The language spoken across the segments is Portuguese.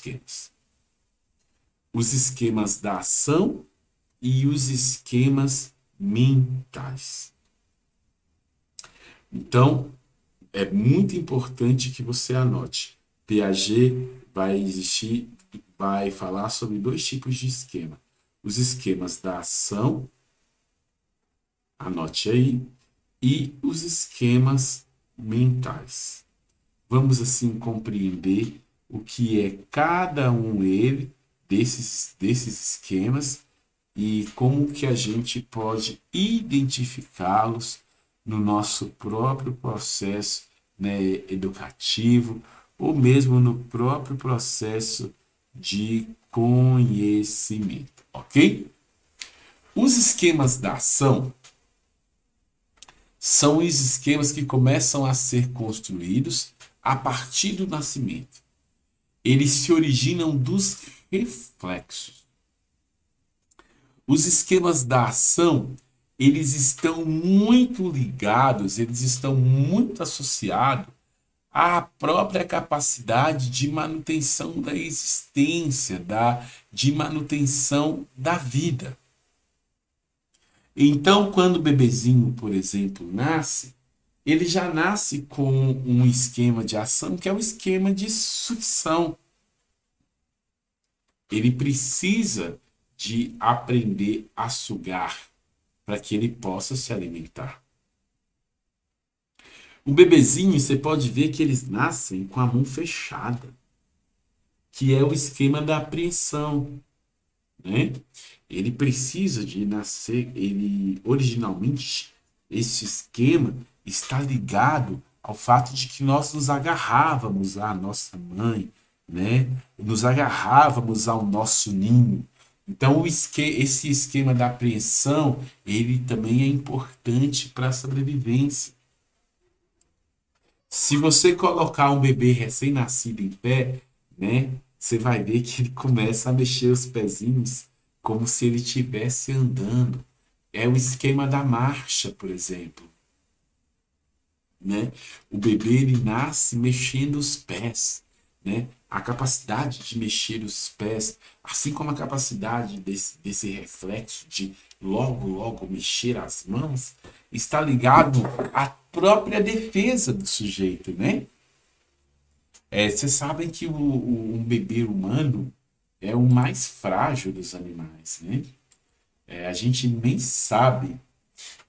esquemas: os esquemas da ação e os esquemas mentais. Então, é muito importante que você anote. Piaget vai falar sobre dois tipos de esquema: os esquemas da ação, anote aí, e os esquemas mentais. Vamos assim compreender o que é cada um desses esquemas e como que a gente pode identificá-los no nosso próprio processo, né, educativo, ou mesmo no próprio processo de conhecimento, ok? Os esquemas da ação são os esquemas que começam a ser construídos a partir do nascimento. Eles se originam dos reflexos. Os esquemas da ação, eles estão muito ligados, eles estão muito associados à própria capacidade de manutenção da existência, de manutenção da vida. Então, quando o bebezinho, por exemplo, nasce, ele já nasce com um esquema de ação que é o esquema de sucção. Ele precisa de aprender a sugar para que ele possa se alimentar. O bebezinho, você pode ver que eles nascem com a mão fechada, que é o esquema da apreensão, né? Ele precisa de nascer, originalmente, esse esquema está ligado ao fato de que nós nos agarrávamos à nossa mãe, né? Nos agarrávamos ao nosso ninho. Então, esse esquema da apreensão, ele também é importante para a sobrevivência. Se você colocar um bebê recém-nascido em pé, né, você vai ver que ele começa a mexer os pezinhos como se ele estivesse andando. É o esquema da marcha, por exemplo, né? O bebê ele nasce mexendo os pés, né? A capacidade de mexer os pés, assim como a capacidade desse reflexo de logo mexer as mãos, está ligado à própria defesa do sujeito, né? Vocês sabem que um bebê humano é o mais frágil dos animais, né? A gente nem sabe,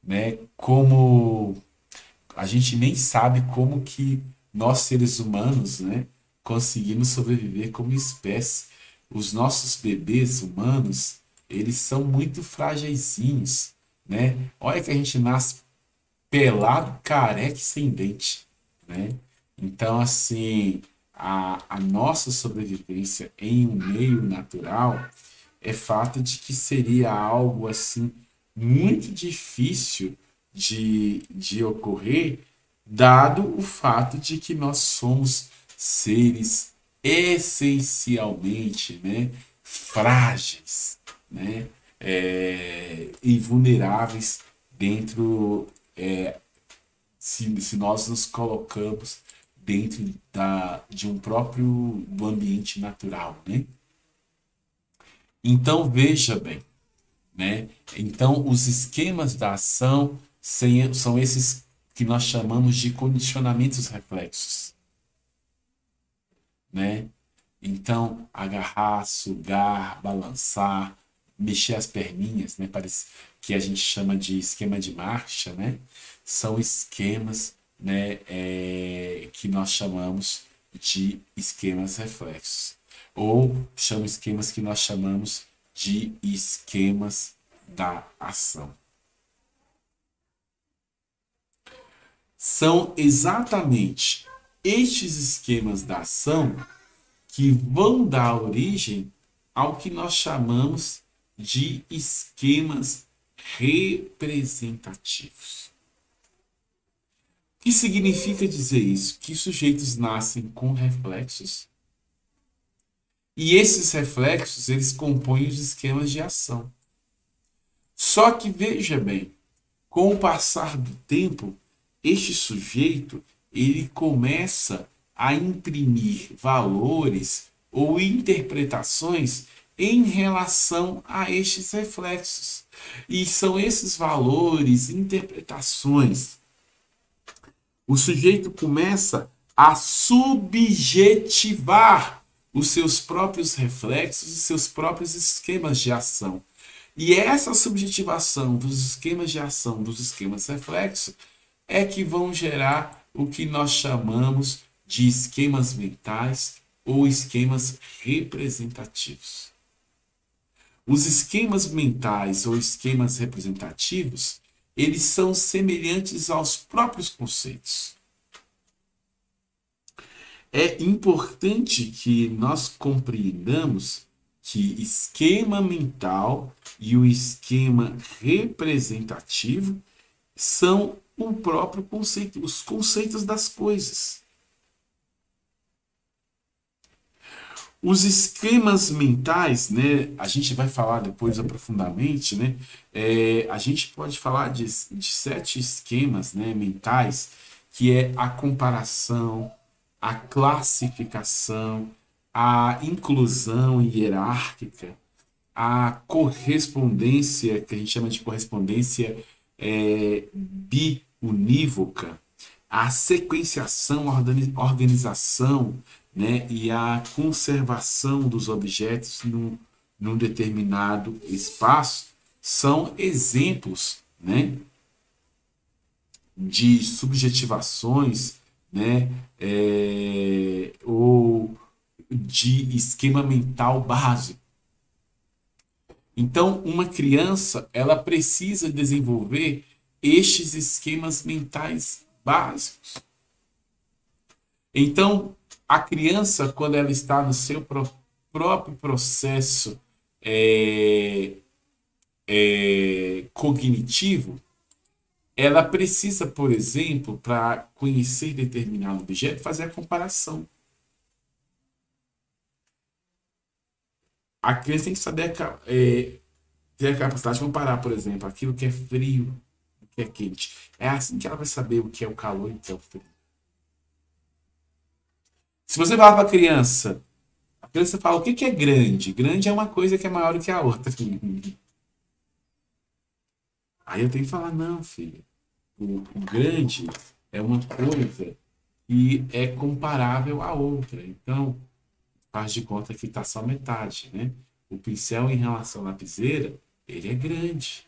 né, como a gente nem sabe como que nós seres humanos, né, conseguimos sobreviver como espécie. Os nossos bebês humanos, eles são muito frágilzinhos, né? Olha que a gente nasce pelado, careca e sem dente, né? Então, assim, a nossa sobrevivência em um meio natural é fato de que seria algo, assim, muito difícil de ocorrer, dado o fato de que nós somos seres essencialmente, né, frágeis, né, e vulneráveis dentro, se nós nos colocamos dentro de um próprio do ambiente natural, né? Então veja bem, né? Então os esquemas da ação são esses que nós chamamos de condicionamentos reflexos, né? Então agarrar, sugar, balançar, mexer as perninhas, né? Parece que a gente chama de esquema de marcha, né? São esquemas, né, que nós chamamos de esquemas reflexos, ou são esquemas que nós chamamos de esquemas da ação. São exatamente estes esquemas da ação que vão dar origem ao que nós chamamos de esquemas representativos. O que significa dizer isso? Que sujeitos nascem com reflexos e esses reflexos eles compõem os esquemas de ação. Só que veja bem, com o passar do tempo, este sujeito ele começa a imprimir valores ou interpretações em relação a estes reflexos. E são esses valores, interpretações. O sujeito começa a subjetivar os seus próprios reflexos e seus próprios esquemas de ação. E essa subjetivação dos esquemas de ação, dos esquemas reflexos, é que vão gerar o que nós chamamos de esquemas mentais ou esquemas representativos. Os esquemas mentais ou esquemas representativos, eles são semelhantes aos próprios conceitos. É importante que nós compreendamos que esquema mental e o esquema representativo são o próprio conceito, os conceitos das coisas. Os esquemas mentais, né, a gente vai falar depois aprofundadamente, né, a gente pode falar de 7 esquemas, né, mentais, que é a comparação, a classificação, a inclusão hierárquica, a correspondência, que a gente chama de correspondência biunívoca, a sequenciação, organização, né, e a conservação dos objetos num determinado espaço são exemplos, né, de subjetivações, né, ou de esquema mental básico. Então, uma criança, ela precisa desenvolver estes esquemas mentais básicos. Então, a criança, quando ela está no seu próprio processo cognitivo, ela precisa, por exemplo, para conhecer determinado objeto, fazer a comparação. A criança tem que saber ter a capacidade de comparar, por exemplo, aquilo que é frio, o que é quente. É assim que ela vai saber o que é o calor e o que é o frio. Se você falar para a criança fala o que é grande? Grande é uma coisa que é maior do que a outra. Aí eu tenho que falar, não, filho. O grande é uma coisa que é comparável à outra. Então, faz de conta que está só metade, né? O pincel em relação à lapiseira, ele é grande.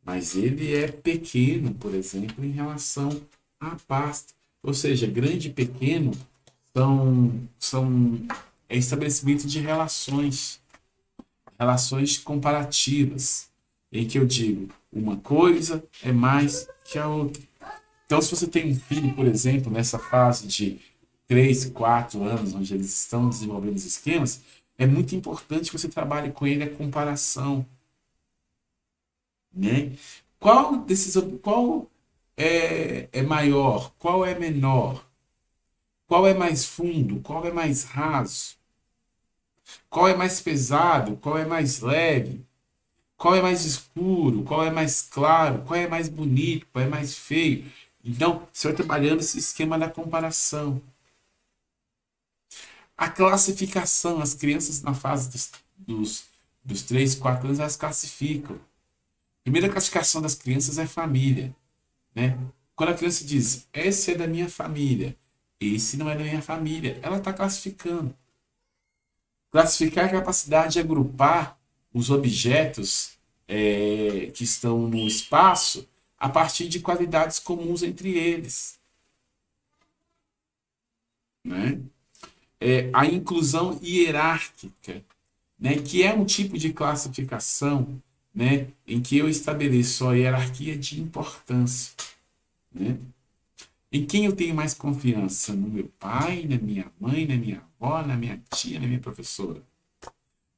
Mas ele é pequeno, por exemplo, em relação à pasta. Ou seja, grande e pequeno são estabelecimento de relações comparativas, em que eu digo uma coisa é mais que a outra. Então, se você tem um filho, por exemplo, nessa fase de 3, 4 anos, onde eles estão desenvolvendo os esquemas, é muito importante que você trabalhe com ele a comparação, né? Qual é maior? Qual é menor? Qual é mais fundo? Qual é mais raso? Qual é mais pesado? Qual é mais leve? Qual é mais escuro? Qual é mais claro? Qual é mais bonito? Qual é mais feio? Então, você vai trabalhando esse esquema da comparação. A classificação, as crianças na fase dos 3, 4 anos, elas classificam. A primeira classificação das crianças é família, né? Quando a criança diz, esse é da minha família, esse não é da minha família, ela está classificando. Classificar é a capacidade de agrupar os objetos que estão no espaço a partir de qualidades comuns entre eles, né? A inclusão hierárquica, né, que é um tipo de classificação, né, em que eu estabeleço a hierarquia de importância, né? Em quem eu tenho mais confiança? No meu pai, na minha mãe, na minha avó, na minha tia, na minha professora?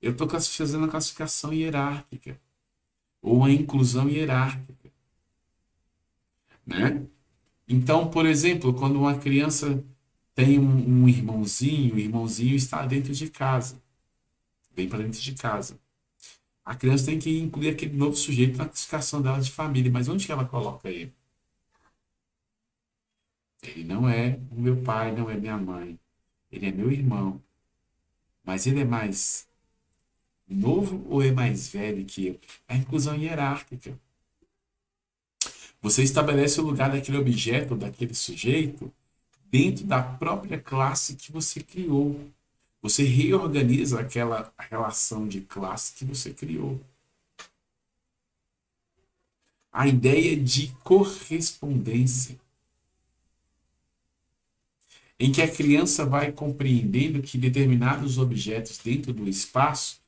Eu estou fazendo a classificação hierárquica ou a inclusão hierárquica, né? Então, por exemplo, quando uma criança tem um irmãozinho, o irmãozinho está dentro de casa, bem para dentro de casa. A criança tem que incluir aquele novo sujeito na classificação dela de família, mas onde que ela coloca ele? Ele não é o meu pai, não é minha mãe. Ele é meu irmão. mas ele é mais novo ou é mais velho que eu? A inclusão hierárquica. Você estabelece o lugar daquele objeto, daquele sujeito, dentro da própria classe que você criou. Você reorganiza aquela relação de classe que você criou. A ideia de correspondência, em que a criança vai compreendendo que determinados objetos dentro do espaço,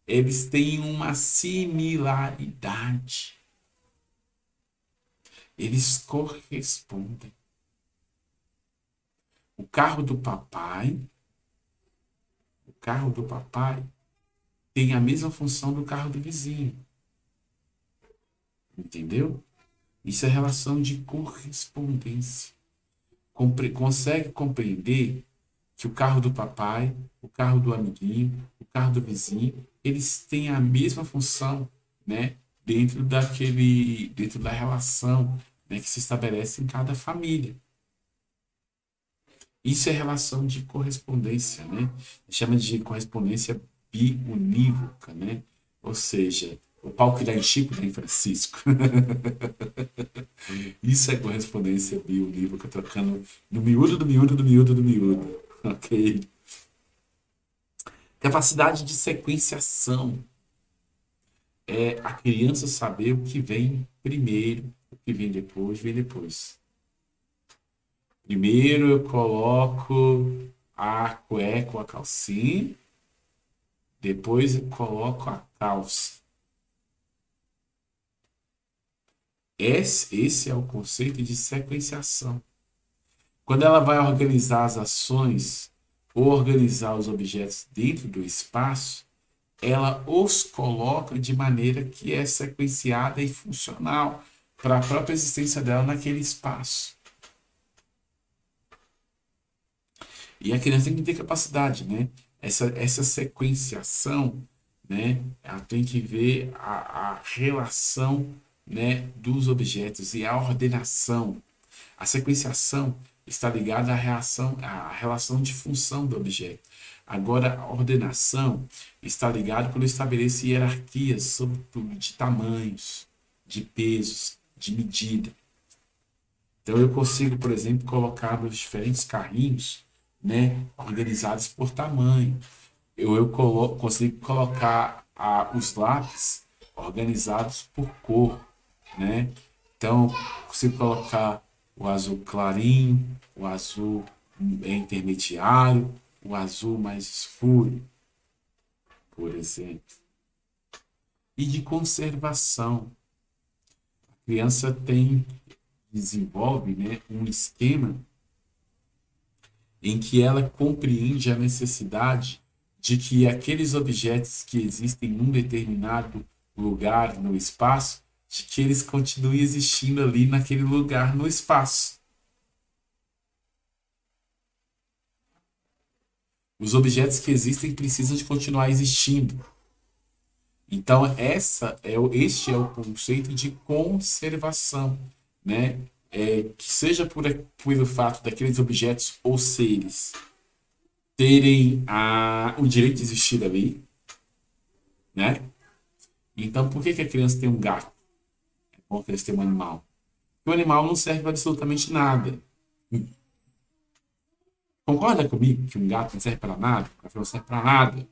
eles têm uma similaridade. Eles correspondem. O carro do papai tem a mesma função do carro do vizinho. Entendeu? Isso é relação de correspondência. Consegue compreender que o carro do papai, o carro do amiguinho, o carro do vizinho, eles têm a mesma função, né? Dentro da relação, né, que se estabelece em cada família. Isso é relação de correspondência, né? Chama de correspondência biunívoca, né? Ou seja, o pau que dá em Chico dá em Francisco. Isso é correspondência biunívoca, trocando no miúdo do miúdo do miúdo do miúdo. Ok? Capacidade de sequenciação é a criança saber o que vem primeiro, o que vem depois, vem depois. Primeiro eu coloco a cueca ou a calcinha, depois eu coloco a calça. Esse é o conceito de sequenciação. Quando ela vai organizar as ações ou organizar os objetos dentro do espaço, ela os coloca de maneira que é sequenciada e funcional para a própria existência dela naquele espaço. E a criança tem que ter capacidade, né? Essa sequenciação, né? Ela tem que ver a relação, né, dos objetos e a ordenação. A sequenciação está ligada à relação de função do objeto. Agora, a ordenação está ligada quando eu estabeleço hierarquias, sobretudo de tamanhos, de pesos, de medida. Então, eu consigo, por exemplo, colocar meus diferentes carrinhos, né, organizados por tamanho. Consigo colocar os lápis organizados por cor, né? Então, consigo colocar o azul clarinho, o azul intermediário, o azul mais escuro, por exemplo. E de conservação. A criança desenvolve, né, um esquema em que ela compreende a necessidade de que aqueles objetos que existem num determinado lugar no espaço, de que eles continuem existindo ali naquele lugar no espaço. Os objetos que existem precisam de continuar existindo. Então, este é o conceito de conservação, né? Que seja pelo fato daqueles objetos ou seres terem o direito de existir ali, né? Então, por que a criança tem um gato? É bom que eles tenham um animal. Porque o animal não serve para absolutamente nada. Concorda comigo que um gato não serve para nada? Um cachorro não serve para nada.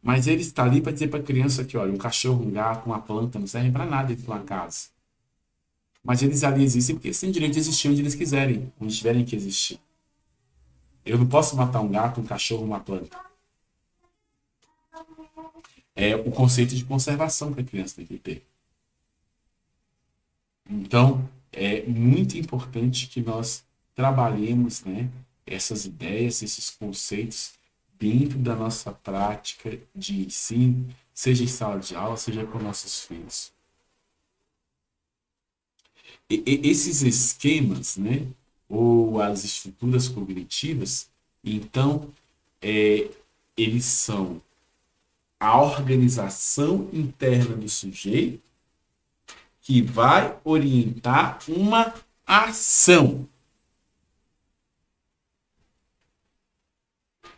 Mas ele está ali para dizer para a criança que, olha, um cachorro, um gato, uma planta não servem para nada dentro de uma casa. Mas eles ali existem porque eles têm direito de existir onde eles quiserem, onde tiverem que existir. Eu não posso matar um gato, um cachorro, uma planta. É o conceito de conservação que a criança tem que ter. Então, é muito importante que nós trabalhemos, né, essas ideias, esses conceitos dentro da nossa prática de ensino, seja em sala de aula, seja com nossos filhos. Esses esquemas, né, ou as estruturas cognitivas, então, eles são a organização interna do sujeito que vai orientar uma ação.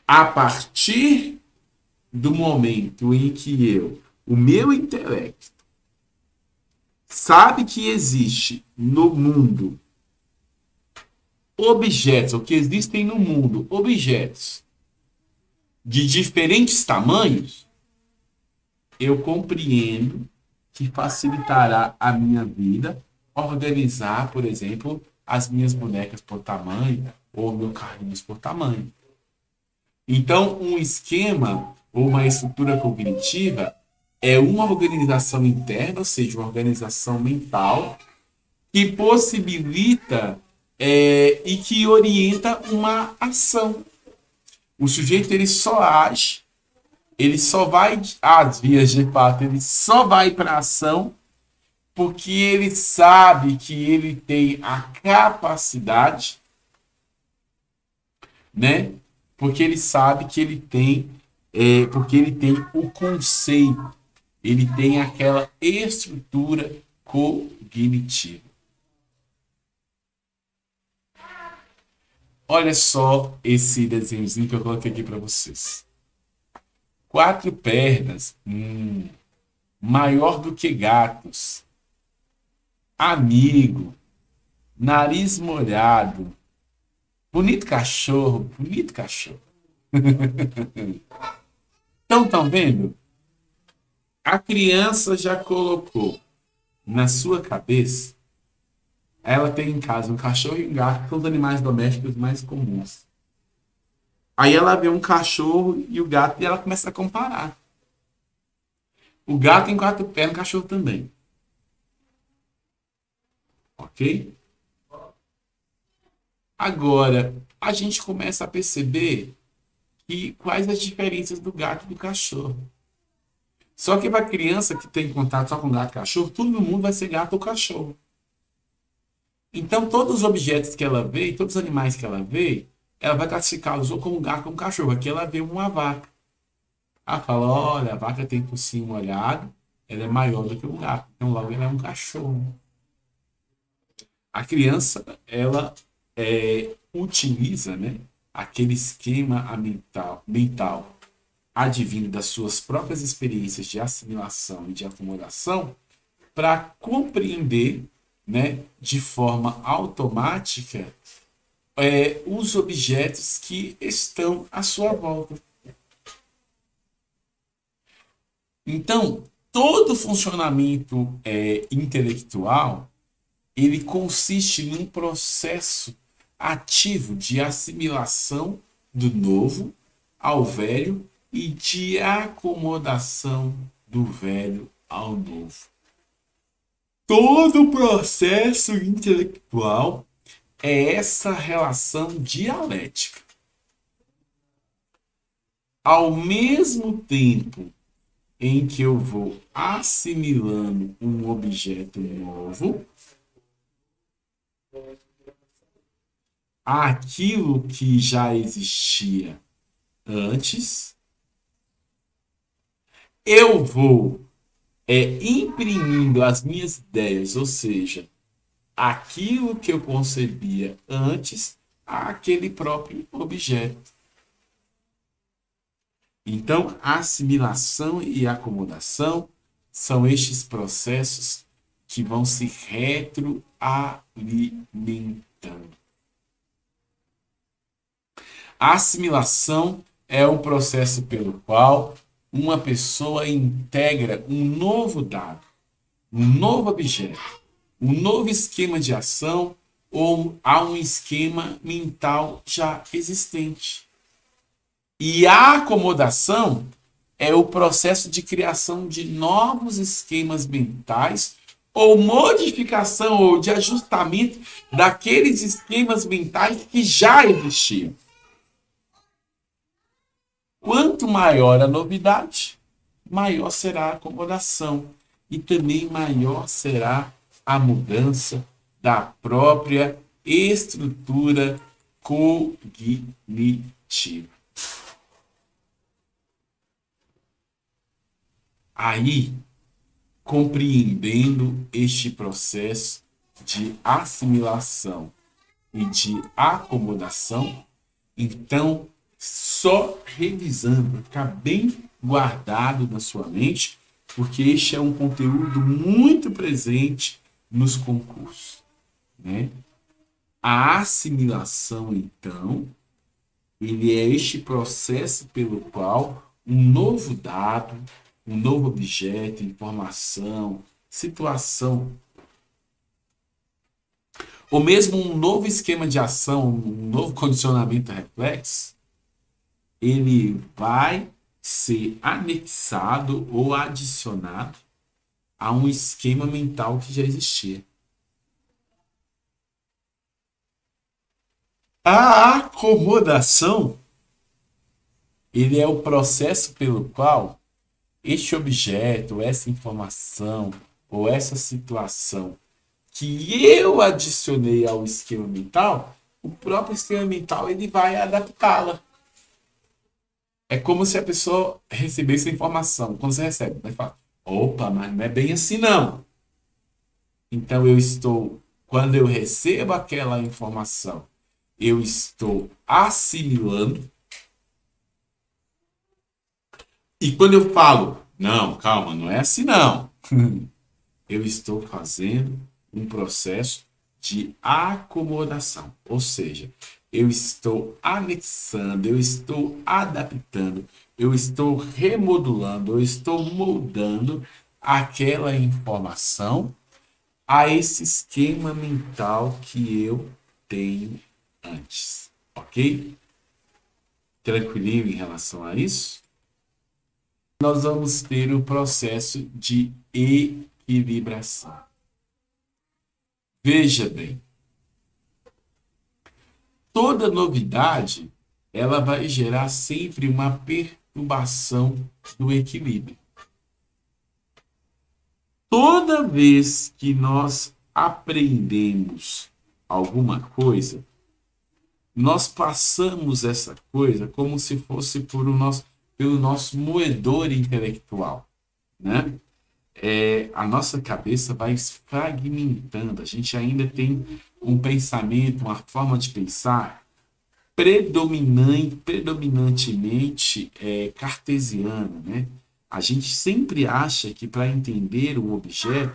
A partir do momento em que o meu intelecto, sabe que existe no mundo objetos, ou que existem no mundo objetos de diferentes tamanhos, eu compreendo que facilitará a minha vida organizar, por exemplo, as minhas bonecas por tamanho ou meu carrinhos por tamanho. Então, um esquema ou uma estrutura cognitiva é uma organização interna, ou seja, uma organização mental, que possibilita e que orienta uma ação. O sujeito ele só age, ele só vai às vias de fato, ele só vai para a ação porque ele sabe que ele tem a capacidade, né? Porque ele sabe que ele tem, porque ele tem o conceito, ele tem aquela estrutura cognitiva. Olha só esse desenhozinho que eu coloquei aqui para vocês. 4 pernas, maior do que gatos, amigo, nariz molhado, bonito cachorro, bonito cachorro. Então, estão vendo? A criança já colocou na sua cabeça, ela tem em casa um cachorro e um gato, que são os animais domésticos mais comuns. Aí ela vê um cachorro e o gato e ela começa a comparar. O gato tem 4 pernas, o cachorro também. Ok? Agora, a gente começa a perceber quais as diferenças do gato e do cachorro. Só que para a criança que tem contato só com gato e cachorro, tudo no mundo vai ser gato ou cachorro. Então, todos os objetos que ela vê, todos os animais que ela vê, ela vai classificá-los ou como gato ou como cachorro. Aqui ela vê uma vaca. Ela fala, olha, a vaca tem focinho molhado, ela é maior do que um gato. Então, logo, ela é um cachorro. A criança, ela utiliza, né, aquele esquema mental advindo das suas próprias experiências de assimilação e de acomodação para compreender, né, de forma automática os objetos que estão à sua volta. Então, todo funcionamento intelectual ele consiste num processo ativo de assimilação do novo ao velho e de acomodação do velho ao novo. Todo o processo intelectual é essa relação dialética. Ao mesmo tempo em que eu vou assimilando um objeto novo, aquilo que já existia antes, eu vou imprimindo as minhas ideias, ou seja, aquilo que eu concebia antes àquele próprio objeto. Então, assimilação e acomodação são estes processos que vão se retroalimentando. A assimilação é um processo pelo qual uma pessoa integra um novo dado, um novo objeto, um novo esquema de ação ou a um esquema mental já existente. E a acomodação é o processo de criação de novos esquemas mentais ou modificação ou de ajustamento daqueles esquemas mentais que já existiam. Quanto maior a novidade, maior será a acomodação e também maior será a mudança da própria estrutura cognitiva. Aí, compreendendo este processo de assimilação e de acomodação, então só revisando, para ficar bem guardado na sua mente, porque este é um conteúdo muito presente nos concursos, né? A assimilação, então, ele é este processo pelo qual um novo dado, um novo objeto, informação, situação, ou mesmo um novo esquema de ação, um novo condicionamento reflexo, ele vai ser anexado ou adicionado a um esquema mental que já existia. A acomodação, ele é o processo pelo qual este objeto, essa informação ou essa situação que eu adicionei ao esquema mental, o próprio esquema mental ele vai adaptá-la. É como se a pessoa recebesse a informação. Quando você recebe, vai falar: opa, mas não é bem assim não. Então quando eu recebo aquela informação, eu estou assimilando. E quando eu falo: não, calma, não é assim não. Eu estou fazendo um processo de acomodação. Ou seja, eu estou anexando, eu estou adaptando, eu estou remodulando, eu estou moldando aquela informação a esse esquema mental que eu tenho antes. Ok? Tranquilinho em relação a isso? Nós vamos ter o processo de equilibração. Veja bem, toda novidade ela vai gerar sempre uma perturbação do equilíbrio. Toda vez que nós aprendemos alguma coisa, nós passamos essa coisa como se fosse pelo nosso moedor intelectual, né? A nossa cabeça vai fragmentando, a gente ainda tem um pensamento, uma forma de pensar predominantemente cartesiana, né? A gente sempre acha que para entender o objeto,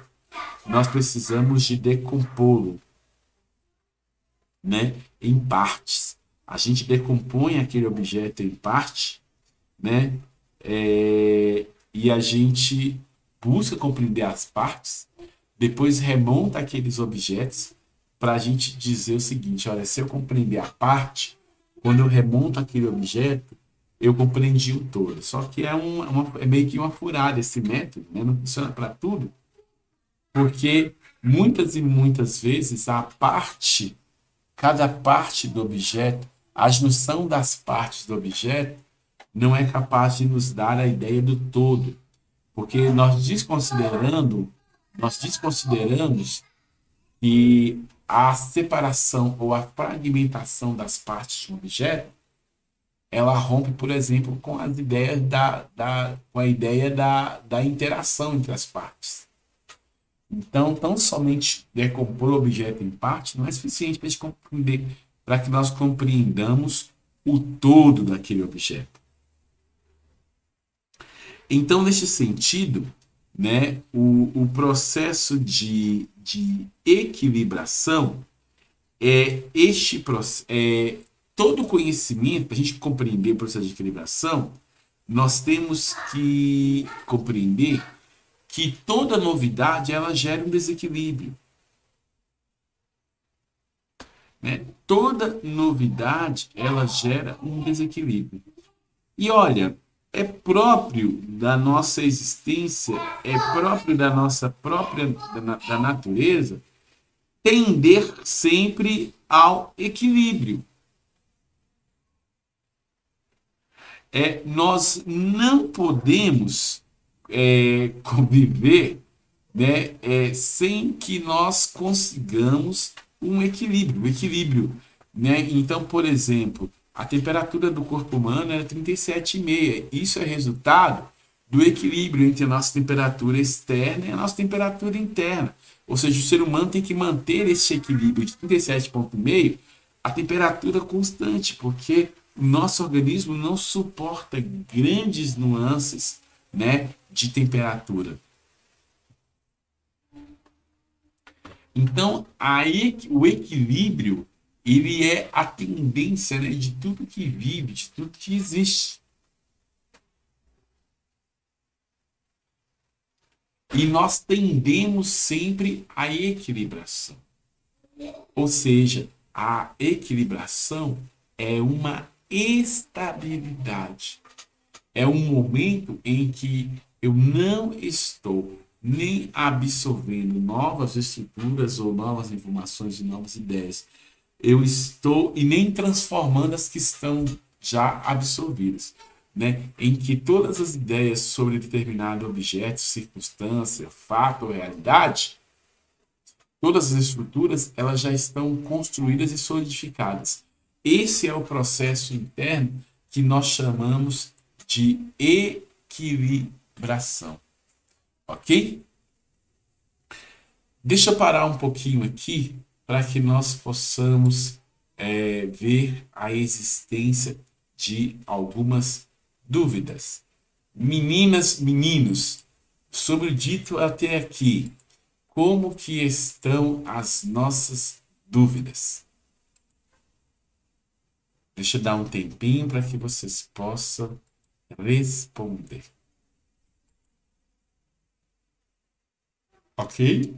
nós precisamos de decompô-lo, né, em partes. A gente decompõe aquele objeto em parte, né? E a gente busca compreender as partes, depois remonta aqueles objetos para a gente dizer o seguinte: olha, se eu compreender a parte, quando eu remonto aquele objeto, eu compreendi o todo. Só que é meio que uma furada esse método, né? Não funciona para tudo, porque muitas e muitas vezes cada parte do objeto, a junção das partes do objeto, não é capaz de nos dar a ideia do todo, porque nós desconsideramos que a separação ou a fragmentação das partes de um objeto, ela rompe, por exemplo, com as ideias com a ideia da interação entre as partes. Então, tão somente decompor o objeto em parte não é suficiente para que nós compreendamos o todo daquele objeto. Então, nesse sentido, né, o processo de equilibração todo conhecimento, para a gente compreender o processo de equilibração, nós temos que compreender que toda novidade ela gera um desequilíbrio. Né? Toda novidade ela gera um desequilíbrio. E olha, é próprio da nossa existência, é próprio da nossa da natureza, tender sempre ao equilíbrio. Nós não podemos conviver, né, sem que nós consigamos um equilíbrio. Né? Então, por exemplo, a temperatura do corpo humano é 37,5. Isso é resultado do equilíbrio entre a nossa temperatura externa e a nossa temperatura interna. Ou seja, o ser humano tem que manter esse equilíbrio de 37,5, a temperatura constante, porque o nosso organismo não suporta grandes nuances, né, de temperatura. Então, aí o equilíbrio, ele é a tendência, né, de tudo que vive, de tudo que existe. E nós tendemos sempre à equilibração. Ou seja, a equilibração é uma estabilidade. É um momento em que eu não estou nem absorvendo novas estruturas ou novas informações e novas ideias. Eu estou e nem transformando as que estão já absorvidas, né? Em que todas as ideias sobre determinado objeto, circunstância, fato ou realidade, todas as estruturas, elas já estão construídas e solidificadas. Esse é o processo interno que nós chamamos de equilibração, ok? Deixa eu parar um pouquinho aqui para que nós possamos ver a existência de algumas dúvidas. Meninas, meninos, sobre o dito até aqui, como que estão as nossas dúvidas? Deixa eu dar um tempinho para que vocês possam responder. Ok?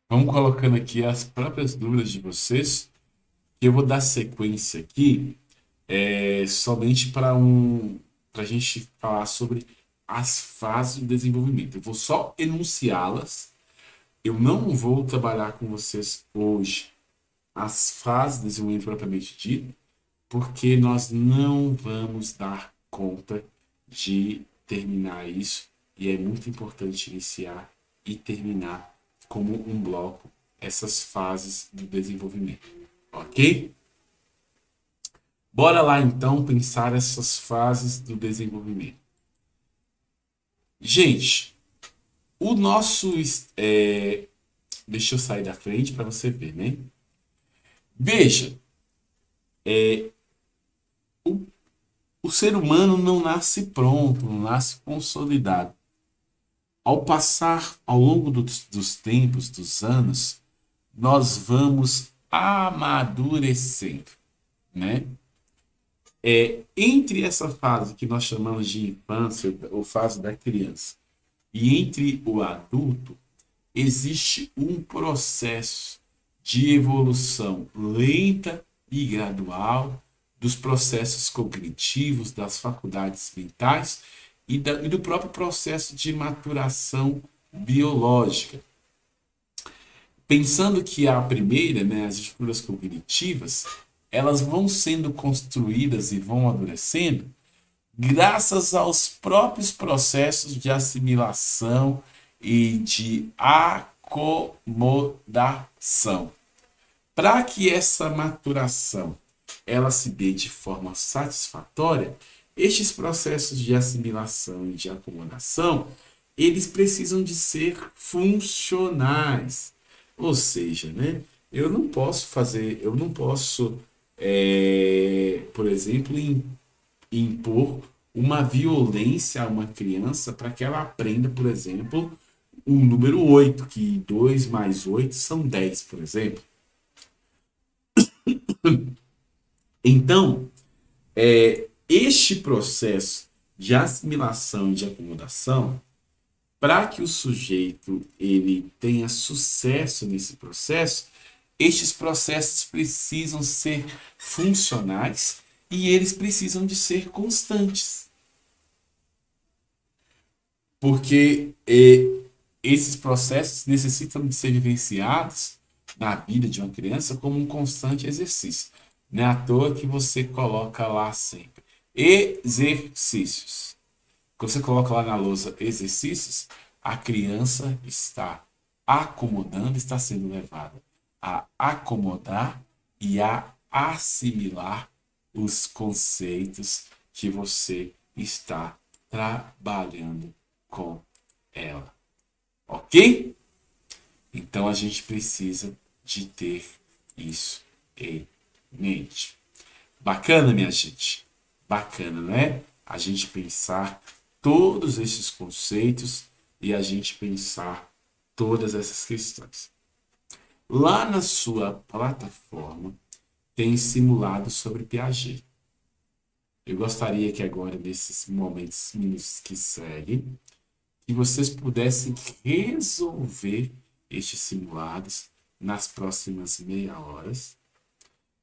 Vamos colocando aqui as próprias dúvidas de vocês, que eu vou dar sequência aqui somente para a gente falar sobre as fases do desenvolvimento. Eu vou só enunciá-las. Eu não vou trabalhar com vocês hoje as fases do desenvolvimento propriamente dito, porque nós não vamos dar conta de terminar isso e é muito importante iniciar e terminar como um bloco essas fases do desenvolvimento, ok? Bora lá então pensar essas fases do desenvolvimento. Gente, o nosso deixa eu sair da frente para você ver, né? Veja, o ser humano não nasce pronto, não nasce consolidado. Ao passar ao longo dos tempos, dos anos, nós vamos amadurecendo, né? Entre essa fase que nós chamamos de infância, ou fase da criança, e entre o adulto, existe um processo de evolução lenta e gradual dos processos cognitivos, das faculdades mentais e do próprio processo de maturação biológica. Pensando que a primeira, né, as estruturas cognitivas, elas vão sendo construídas e vão amadurecendo graças aos próprios processos de assimilação e de acomodação. Para que essa maturação ela se dê de forma satisfatória, estes processos de assimilação e de acomodação, eles precisam de ser funcionais. Ou seja, né, eu não posso, por exemplo, impor uma violência a uma criança para que ela aprenda, por exemplo, o número 8, que 2 mais 8 são 10, por exemplo. Então, este processo de assimilação e de acomodação, para que o sujeito ele tenha sucesso nesse processo, estes processos precisam ser funcionais e eles precisam de ser constantes. Porque esses processos necessitam de ser vivenciados na vida de uma criança como um constante exercício. Não é à toa que você coloca lá sempre exercícios. Quando você coloca lá na lousa exercícios, a criança está acomodando, está sendo levada a acomodar e a assimilar os conceitos que você está trabalhando com ela. Ok? Então a gente precisa de ter isso em mente. Bacana, minha gente? Bacana, né? A gente pensar todos esses conceitos e a gente pensar todas essas questões. Lá na sua plataforma tem simulado sobre Piaget. Eu gostaria que agora, nesses minutos que seguem, que vocês pudessem resolver estes simulados nas próximas meia horas.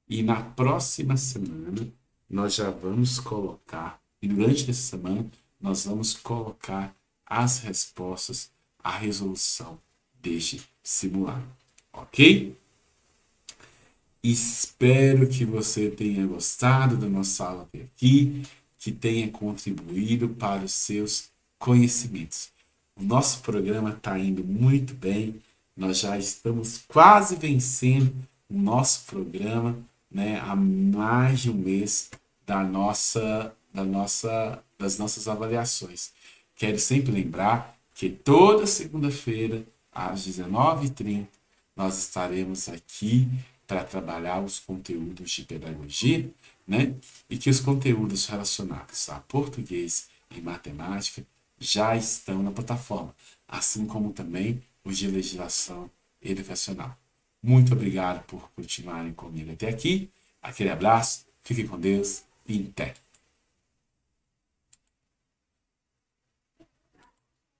E na próxima semana, nós já vamos colocar, e durante essa semana, nós vamos colocar as respostas à resolução deste simulado. Ok? Espero que você tenha gostado da nossa aula até aqui, que tenha contribuído para os seus conhecimentos. O nosso programa está indo muito bem, nós já estamos quase vencendo o nosso programa, né, há mais de um mês das nossas avaliações. Quero sempre lembrar que toda segunda-feira, às 19h30, nós estaremos aqui para trabalhar os conteúdos de pedagogia, né? E que os conteúdos relacionados a português e matemática já estão na plataforma, assim como também os de legislação educacional. Muito obrigado por continuarem comigo até aqui. Aquele abraço, fique com Deus e até.